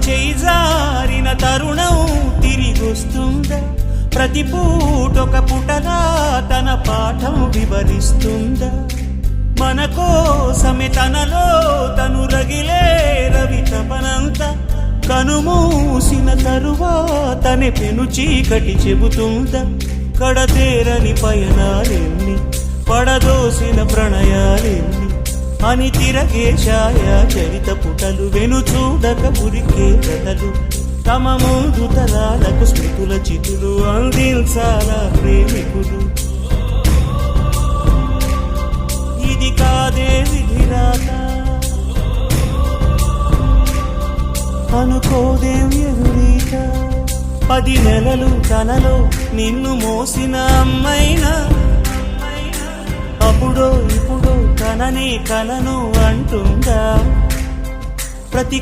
చేయి జారిన తరుణం తిరిగొస్తుందా? ప్రతి పూటొక పుటలా తన పాఠం వివరిస్తుందా? మన కోసమే తనలో తను రగిలే రవి తపనంత కనుమూసిన తరువాతనే పెను చీకటి చెబుతుందా? కడతేరని పయనాలెన్ని, పడదోసిన ప్రణయాలెన్ని అని తిరగే ఛాయా చరిత పుటలు, వెను చూడక ఉరికే కథలు, తమ ముందు తరాలకు స్మృతుల చితులు అందించాలా ప్రేమికులు. ఇది కాదే విధిరాత, అనుకోదేం ఎదురీత. 10 నెలలు తనలో నిన్ను మోసిన అమ్మైనా అప్పుడో ఇప్పుడో తననే కలను అంటుందా? ప్రతి